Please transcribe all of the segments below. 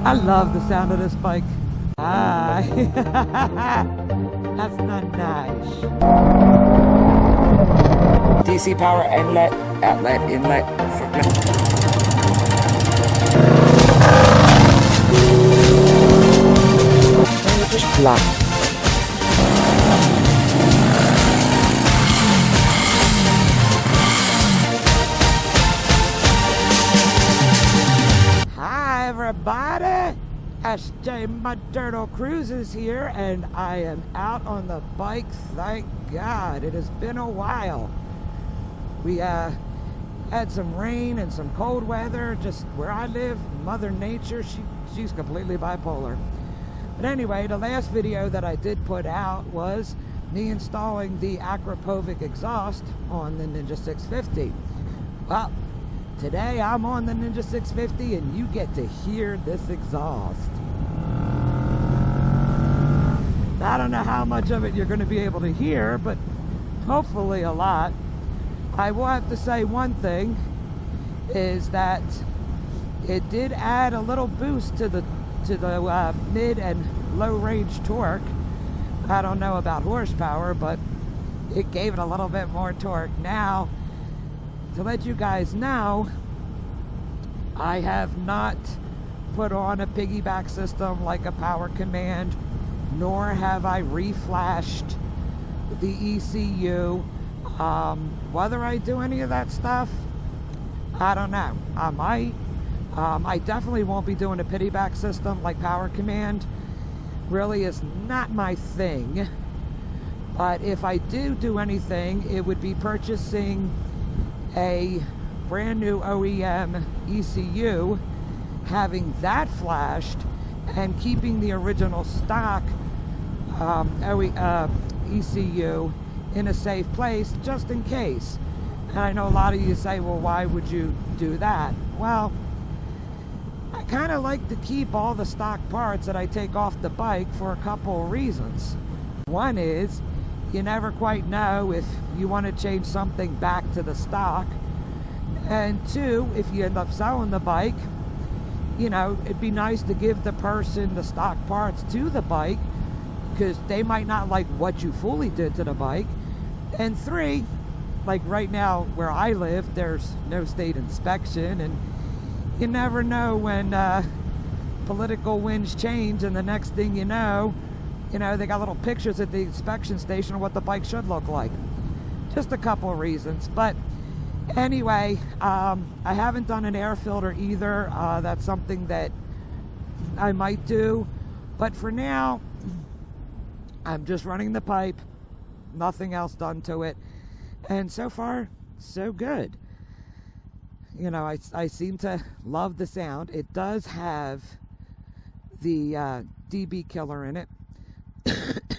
I love the sound of this bike. Ah, that's not nice. DC power inlet, outlet, inlet. Just plug. Hi everybody, SJ Mud Turtle Cruises here, and I am out on the bike. Thank God, it has been a while. We had some rain and some cold weather. Just where I live, Mother Nature, she's completely bipolar. But anyway, the last video that I did put out was me installing the Akrapovic Exhaust on the Ninja 650. Well, today I'm on the Ninja 650 and you get to hear this exhaust. I don't know how much of it you're going to be able to hear, but hopefully a lot. I will have to say one thing, is that it did add a little boost to the mid and low range torque. I don't know about horsepower, but it gave it a little bit more torque. Now, to let you guys know, I have not put on a piggyback system like a power command, nor have I reflashed the ECU. Whether I do any of that stuff, I don't know. I might. I definitely won't be doing a piggyback system like power command. Really is not my thing. But if I do anything, it would be purchasing a brand new OEM ECU, having that flashed, and keeping the original stock ECU in a safe place just in case. And I know a lot of you say, well, why would you do that? Well, I kind of like to keep all the stock parts that I take off the bike for a couple of reasons. One is, you never quite know if you want to change something back to the stock. And two, if you end up selling the bike, you know, it'd be nice to give the person the stock parts to the bike, because they might not like what you fully did to the bike. And three, like right now where I live, there's no state inspection, and you never know when political winds change, and the next thing you know, they got little pictures at the inspection station of what the bike should look like. Just a couple of reasons. But anyway, I haven't done an air filter either. That's something that I might do. But for now, I'm just running the pipe. Nothing else done to it. And so far, so good. You know, I seem to love the sound. It does have the dB killer in it.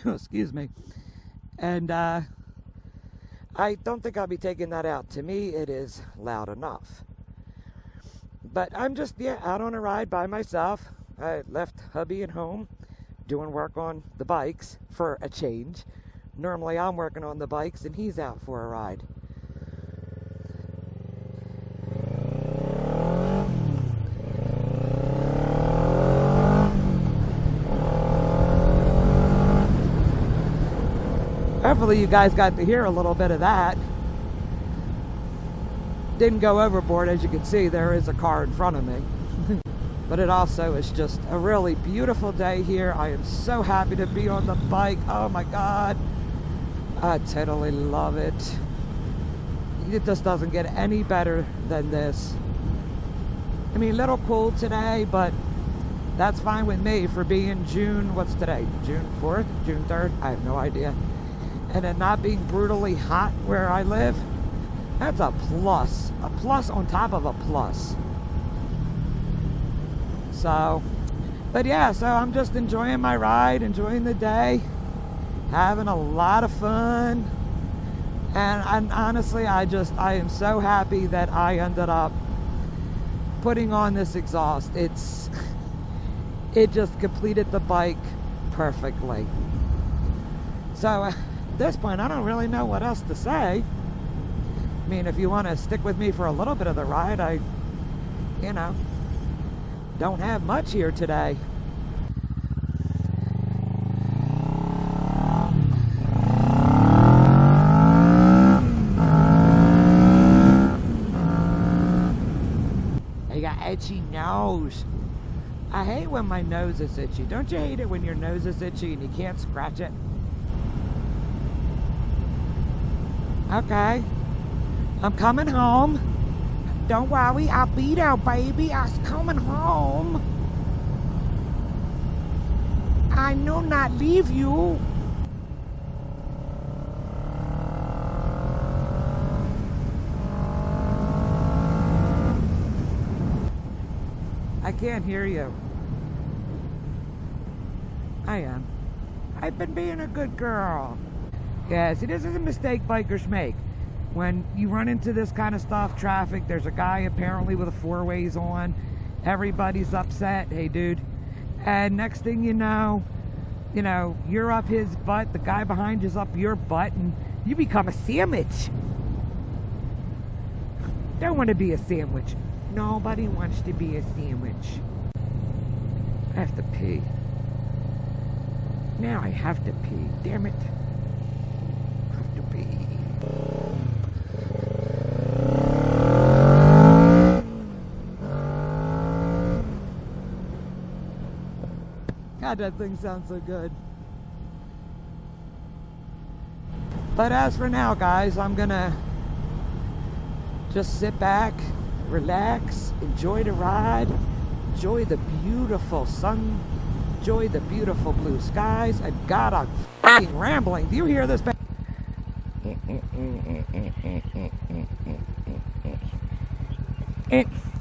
Excuse me. And I don't think I'll be taking that out. To me, it is loud enough. But I'm just, out on a ride by myself. I left hubby at home doing work on the bikes for a change. Normally I'm working on the bikes and he's out for a ride. Hopefully you guys got to hear a little bit of that. Didn't go overboard, as you can see. There is a car in front of me. But it also is just a really beautiful day here. I am so happy to be on the bike. Oh my God. I totally love it. It just doesn't get any better than this. I mean, a little cool today, but that's fine with me for being June, what's today? June 4th? June 3rd? I have no idea. And it not being brutally hot where I live, that's a plus. A plus on top of a plus. So, but yeah, so I'm just enjoying my ride, enjoying the day, having a lot of fun. And honestly, I am so happy that I ended up putting on this exhaust. It just completed the bike perfectly. So at this point, I don't really know what else to say. I mean, if you want to stick with me for a little bit of the ride, Don't have much here today. I got itchy nose. I hate when my nose is itchy. Don't you hate it when your nose is itchy and you can't scratch it? Okay. I'm coming home. Don't worry, I'll be there, baby. I'm coming home. I will not leave you. I can't hear you. I am. I've been being a good girl. Yeah, see, this is a mistake bikers make. When you run into this kind of stuff, traffic, there's a guy apparently with a four-ways on. Everybody's upset. Hey, dude. And next thing you know, you're up his butt, the guy behind you's up your butt, and you become a sandwich. Don't want to be a sandwich. Nobody wants to be a sandwich. I have to pee. Now I have to pee. Damn it. I have to pee. God, that thing sounds so good. But as for now, guys, I'm gonna just sit back, relax, enjoy the ride, enjoy the beautiful sun, enjoy the beautiful blue skies. And God, I'm fucking rambling. Do you hear this?